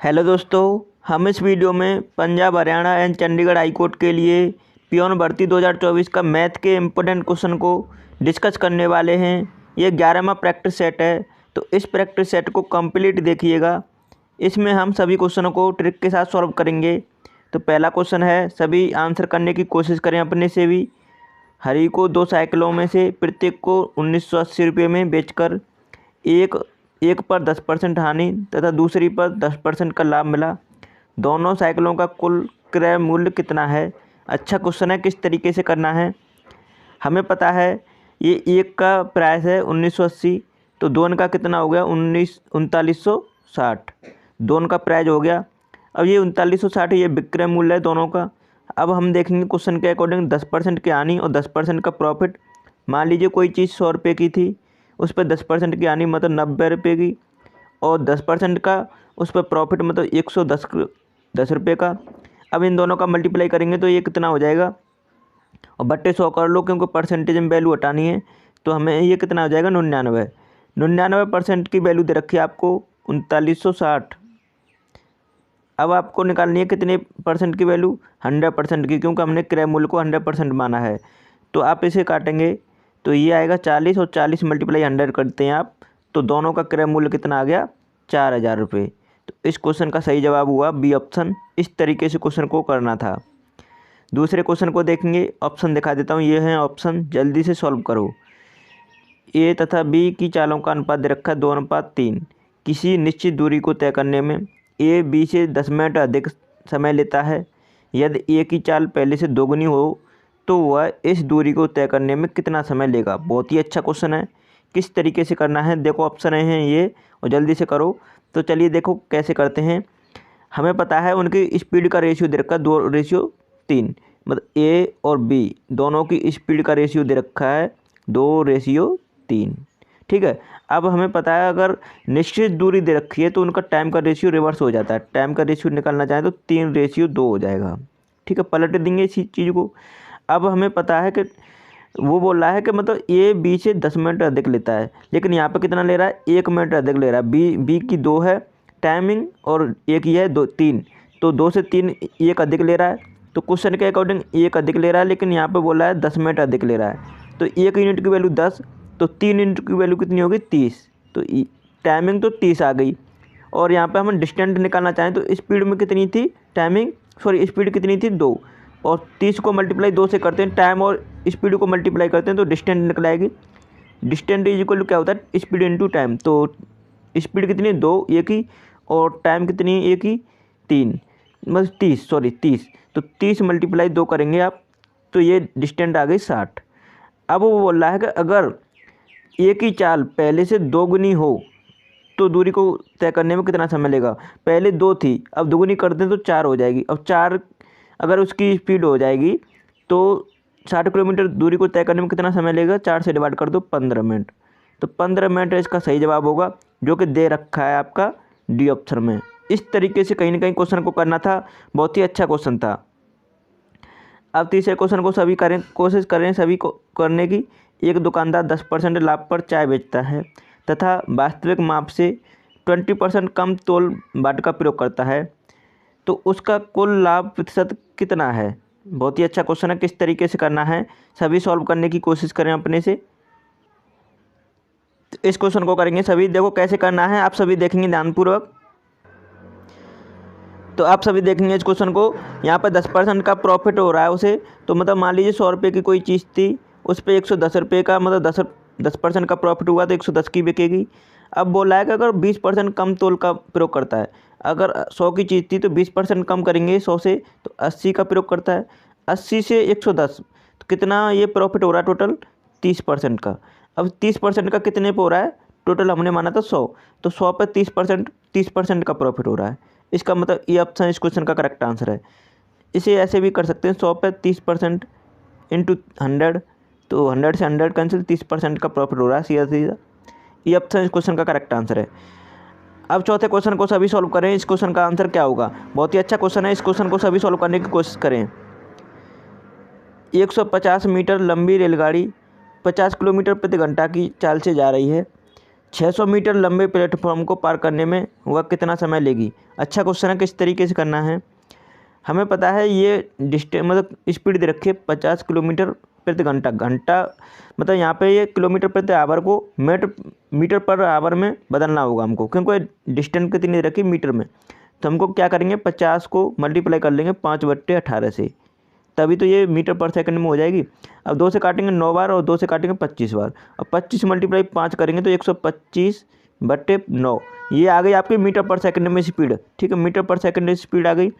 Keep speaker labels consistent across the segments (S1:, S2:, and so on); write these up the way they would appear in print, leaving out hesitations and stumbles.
S1: Hello दोस्तों, हम इस वीडियो में Punjab Haryana and Chandigarh high court के लिए पियोन भर्ती 2024 का मैथ के इम्पोर्टेंट क्वेश्चन को डिस्कस करने वाले हैं। ये 11वां प्रैक्टिस सेट है, तो इस प्रैक्टिस सेट को कंप्लीट देखिएगा। इसमें हम सभी क्वेश्चनों को ट्रिक के साथ सॉल्व करेंगे। तो पहला क्वेश्चन है, सभी आंसर करने की कोशिश करें अपने से भी। हरी को 2 साइकिलों में से प्रत्येक को 1980 रुपये में बेचकर एक पर 10% हानि तथा दूसरी पर 10% का लाभ मिला। दोनों साइकिलों का कुल क्रय मूल्य कितना है? अच्छा क्वेश्चन है, किस तरीके से करना है। हमें पता है ये एक का प्राइस है 1980, तो दोनों का कितना हो गया 3960। दोनों का प्राइस हो गया। अब ये 3960 ये विक्रय मूल्य है दोनों का। अब हम देखेंगे क्वेश्चन के अकॉर्डिंग 10% की हानि और 10% का प्रॉफिट। मान लीजिए कोई चीज़ 100 रुपये की थी, उस पर 10% की हानि मतलब 90 रुपये की, और 10% का उस पर प्रॉफिट मतलब 110 रुपये का। अब इन दोनों का मल्टीप्लाई करेंगे तो ये कितना हो जाएगा, और बट्टे 100 कर लो क्योंकि परसेंटेज में वैल्यू हटानी है। तो हमें ये कितना हो जाएगा 99% की वैल्यू दे रखी है आपको 3960। अब आपको निकालनी है कितने परसेंट की वैल्यू, 100% की, क्योंकि हमने क्रय मूल्य को 100% माना है। तो आप इसे काटेंगे तो ये आएगा 40, और 40 मल्टीप्लाई 100 करते हैं आप, तो दोनों का क्रय मूल्य कितना आ गया 4000 रुपये। तो इस क्वेश्चन का सही जवाब हुआ बी ऑप्शन। इस तरीके से क्वेश्चन को करना था। दूसरे क्वेश्चन को देखेंगे, ऑप्शन दिखा देता हूँ, ये हैं ऑप्शन, जल्दी से सॉल्व करो। ए तथा बी की चालों का अनुपात दे रखा है 2:3। किसी निश्चित दूरी को तय करने में ए बी से 10 मिनट अधिक समय लेता है। यदि ए की चाल पहले से दोगुनी हो तो वह इस दूरी को तय करने में कितना समय लेगा। बहुत ही अच्छा क्वेश्चन है, किस तरीके से करना है देखो, ऑप्शन हैं ये, और जल्दी से करो। तो चलिए देखो कैसे करते हैं। हमें पता है उनकी स्पीड का रेशियो दे रखा है 2:3, मतलब ए और बी दोनों की स्पीड का रेशियो दे रखा है 2:3। ठीक है। अब हमें पता है अगर निश्चित दूरी दे रखी है तो उनका टाइम का रेशियो रिवर्स हो जाता है। टाइम का रेशियो निकालना चाहें तो 3:2 हो जाएगा। ठीक है, पलट देंगे इसी चीज़ को। अब हमें पता है कि वो बोल रहा है कि मतलब ए बी से 10 मिनट अधिक लेता है, लेकिन यहाँ पे कितना ले रहा है 1 मिनट अधिक ले रहा है। बी की 2 है टाइमिंग और एक ही है 3, तो 2 से 3 1 अधिक ले रहा है। तो क्वेश्चन के अकॉर्डिंग 1 अधिक ले रहा है, लेकिन यहाँ पे बोल रहा है 10 मिनट अधिक ले रहा है। तो 1 यूनिट की वैल्यू 10, तो 3 यूनिट की वैल्यू कितनी होगी 30। तो टाइमिंग तो 30 आ गई। और यहाँ पे हम डिस्टेंस निकालना चाहें तो स्पीड में कितनी थी टाइमिंग, सॉरी स्पीड कितनी थी 2, और 30 को मल्टीप्लाई 2 से करते हैं, टाइम और स्पीड को मल्टीप्लाई करते हैं तो डिस्टेंस निकल आएगी। डिस्टेंस इज इक्वल टू क्या होता है स्पीड इनटू टाइम। तो स्पीड कितनी 2 एक ही, और टाइम कितनी एक ही 3, मतलब 30। तो 30 मल्टीप्लाई 2 करेंगे आप, तो ये डिस्टेंस आ गई 60। अब वो बोल रहा है कि अगर एक ही चाल पहले से दोगुनी हो तो दूरी को तय करने में कितना समय लेगा। पहले 2 थी, अब दोगुनी कर दें तो 4 हो जाएगी। अब 4 अगर उसकी स्पीड हो जाएगी तो 60 किलोमीटर दूरी को तय करने में कितना समय लगेगा, 4 से डिवाइड कर दो 15 मिनट। तो 15 मिनट इसका सही जवाब होगा, जो कि दे रखा है आपका डी ऑप्शन में। इस तरीके से कहीं ना कहीं क्वेश्चन को करना था। बहुत ही अच्छा क्वेश्चन था। अब तीसरे क्वेश्चन को सभी करें, कोशिश करें सभी को करने की। एक दुकानदार 10% लाभ पर चाय बेचता है तथा वास्तविक माप से 20% कम तोल बाट का प्रयोग करता है, तो उसका कुल लाभ प्रतिशत कितना है। बहुत ही अच्छा क्वेश्चन है, किस तरीके से करना है सभी सॉल्व करने की कोशिश करें अपने से। तो इस क्वेश्चन को करेंगे सभी, देखो कैसे करना है आप सभी देखेंगे ध्यानपूर्वक। तो आप सभी देखेंगे इस क्वेश्चन को, यहाँ पर 10% का प्रॉफिट हो रहा है उसे। तो मतलब मान लीजिए 100 रुपये की कोई चीज़ थी, उस पर 110 रुपये का मतलब 10% का प्रॉफिट हुआ तो 110 की बिकेगी। अब बोला है कि अगर 20% कम तोल का प्रयोग करता है, अगर 100 की चीज़ थी तो 20% कम करेंगे 100 से, तो 80 का प्रयोग करता है। 80 से 110, तो कितना ये प्रॉफिट हो रहा है टोटल 30% का। अब 30% का कितने पे हो रहा है, टोटल हमने माना था 100, तो 100 पे 30% का प्रॉफिट हो रहा है। इसका मतलब ये ऑप्शन इस क्वेश्चन का करेक्ट आंसर है। इसे ऐसे भी कर सकते हैं, 100 पे 30% इंटू 100, तो 100 से 100 कैंसिल, 30% का प्रॉफिट हो रहा है सीधा सीधा। ये ऑप्शन इस क्वेश्चन का करेक्ट आंसर है। अब चौथे क्वेश्चन को सभी सॉल्व करें। इस क्वेश्चन का आंसर क्या होगा, बहुत ही अच्छा क्वेश्चन है। इस क्वेश्चन को सभी सॉल्व करने की कोशिश करें। 150 मीटर लंबी रेलगाड़ी 50 किलोमीटर प्रति घंटा की चाल से जा रही है। 600 मीटर लंबे प्लेटफॉर्म को पार करने में वह कितना समय लेगी। अच्छा क्वेश्चन है, किस तरीके से करना है। हमें पता है ये डिस्टेंस मतलब स्पीड दे रखी है 50 किलोमीटर प्रति घंटा। घंटा मतलब यहाँ पे ये किलोमीटर प्रति आवर को मीटर पर आवर में बदलना होगा हमको, क्योंकि डिस्टेंस कितनी दे रखी मीटर में। तो हमको क्या करेंगे, 50 को मल्टीप्लाई कर लेंगे 5/18 से, तभी तो ये मीटर पर सेकंड में हो जाएगी। अब 2 से काटेंगे 9 बार और 2 से काटेंगे 25 बार, और 25 मल्टीप्लाई 5 करेंगे तो 125/9, ये आ गई आपकी मीटर पर सेकंड में स्पीड। ठीक है, मीटर पर सेकंड में स्पीड आ गई।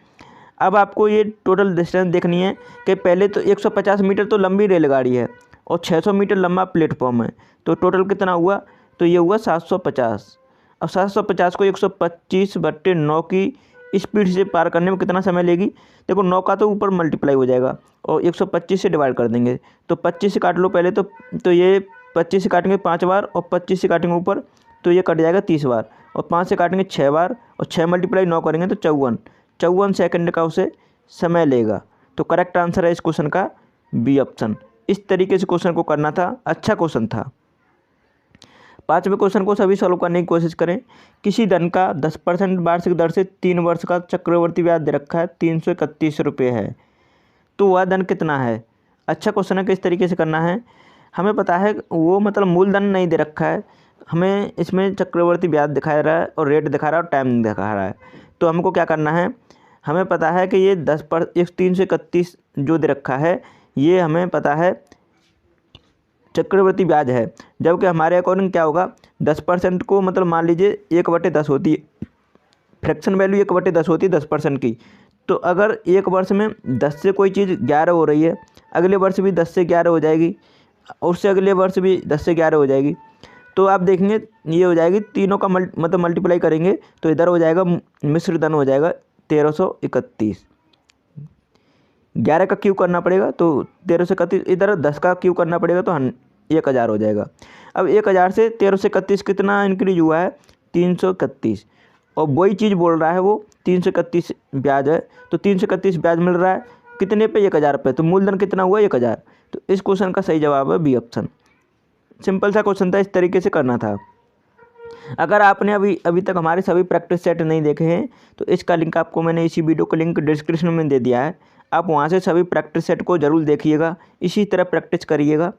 S1: अब आपको ये टोटल डिस्टेंस देखनी है कि पहले तो 150 मीटर तो लंबी रेलगाड़ी है और 600 मीटर लंबा प्लेटफॉर्म है, तो टोटल कितना हुआ, तो ये हुआ 750। अब 750 को 125/9 की स्पीड से पार करने में कितना समय लेगी। देखो 9 का तो ऊपर मल्टीप्लाई हो जाएगा और 125 से डिवाइड कर देंगे, तो 25 से काट लो पहले तो ये 25 से काटेंगे 5 बार और 25 से काटेंगे ऊपर तो ये कट जाएगा 30 बार, और 5 से काटेंगे 6 बार और 6 मल्टीप्लाई 9 करेंगे तो 54 सेकंड का उसे समय लेगा। तो करेक्ट आंसर है इस क्वेश्चन का बी ऑप्शन। इस तरीके से क्वेश्चन को करना था, अच्छा क्वेश्चन था। 5वें क्वेश्चन को सभी सॉल्व करने की कोशिश करें। किसी धन का 10% वार्षिक दर से 3 वर्ष का चक्रवर्ती ब्याज दे रखा है, 331 रुपये है, तो वह धन कितना है। अच्छा क्वेश्चन है, किस तरीके से करना है। हमें पता है वो मतलब मूलधन नहीं दे रखा है, हमें इसमें चक्रवर्ती ब्याज दिखा रहा है और रेट दिखा रहा है और टाइम दिखा रहा है। तो हमको क्या करना है, हमें पता है कि ये 331 जो दे रखा है ये हमें पता है चक्रवर्ती ब्याज है, जबकि हमारे अकॉर्डिंग क्या होगा, 10% को मतलब मान लीजिए 1/10 होती है, फ्रैक्शन वैल्यू 1/10 होती है 10% की। तो अगर एक वर्ष में 10 से कोई चीज़ 11 हो रही है, अगले वर्ष भी 10 से 11 हो जाएगी और उससे अगले वर्ष भी 10 से 11 हो जाएगी। तो आप देखेंगे ये हो जाएगी, तीनों का मतलब मल्टीप्लाई करेंगे तो इधर हो जाएगा मिश्र धन हो जाएगा 1331। 11 का क्यू करना पड़ेगा तो 1331, इधर 10 का क्यू करना पड़ेगा तो 1000 हो जाएगा। अब 1000 से 1331 कितना इंक्रीज हुआ है, 331, और वही चीज़ बोल रहा है वो 331 ब्याज है, तो 331 ब्याज मिल रहा है कितने पे, 1000 पे, तो मूलधन कितना हुआ 1000। तो इस क्वेश्चन का सही जवाब है बी ऑप्शन। सिंपल सा क्वेश्चन था, इस तरीके से करना था। अगर आपने अभी तक हमारे सभी प्रैक्टिस सेट नहीं देखे हैं तो इसका लिंक आपको मैंने इसी वीडियो का लिंक डिस्क्रिप्शन में दे दिया है, आप वहां से सभी प्रैक्टिस सेट को जरूर देखिएगा, इसी तरह प्रैक्टिस करिएगा।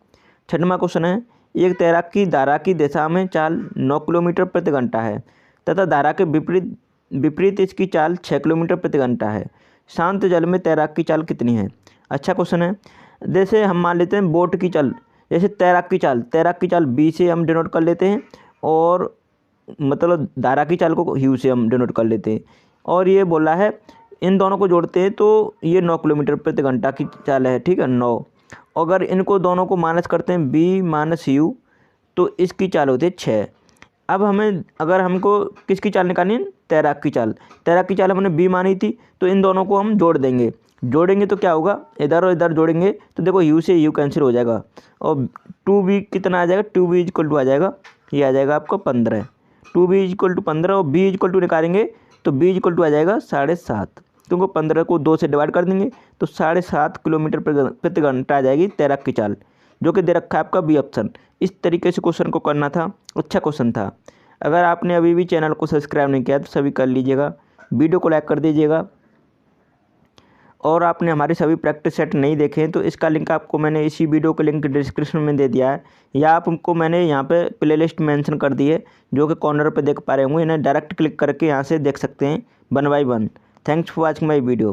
S1: 6वां क्वेश्चन है, एक तैराक की धारा की दिशा में चाल 9 किलोमीटर प्रति घंटा है तथा धारा के विपरीत इसकी चाल 6 किलोमीटर प्रति घंटा है, शांत जल में तैराक की चाल कितनी है। अच्छा क्वेश्चन है। जैसे हम मान लेते हैं बोट की चाल, जैसे तैराक की चाल बी से हम डिनोट कर लेते हैं, और मतलब धारा की चाल को यू से हम डिनोट कर लेते हैं, और ये बोला है इन दोनों को जोड़ते हैं तो ये 9 किलोमीटर प्रति घंटा की चाल है। ठीक है, 9। अगर इनको दोनों को माइनस करते हैं बी माइनस यू तो इसकी चाल होती है 6। अब हमें अगर हमको किसकी चाल निकालनी है, तैराक की चाल हमने बी मानी थी, तो इन दोनों को हम जोड़ेंगे तो क्या होगा, इधर और इधर जोड़ेंगे तो देखो यू से यू कैंसिल हो जाएगा, और 2b कितना आ जाएगा, 2b इक्वल टू आ जाएगा, ये आ जाएगा आपको 15। 2b इक्वल टू 15 और b इक्वल टू निकालेंगे तो b इक्वल टू आ जाएगा 7.5, क्योंकि 15 को 2 से डिवाइड कर देंगे तो 7.5 किलोमीटर प्रति घंटा आ जाएगी तैराक की चाल, जो कि दे रखा है आपका बी ऑप्शन। इस तरीके से क्वेश्चन को करना था, अच्छा क्वेश्चन था। अगर आपने अभी भी चैनल को सब्सक्राइब नहीं किया तो सभी कर लीजिएगा, वीडियो को लाइक कर दीजिएगा, और आपने हमारे सभी प्रैक्टिस सेट नहीं देखे हैं तो इसका लिंक आपको मैंने इसी वीडियो के लिंक डिस्क्रिप्शन में दे दिया है, या आपको मैंने यहाँ पे प्लेलिस्ट मेंशन कर दी है जो कि कॉर्नर पे देख पा रहे होंगे, इन्हें डायरेक्ट क्लिक करके यहाँ से देख सकते हैं 1 by 1। Thanks for watching my video.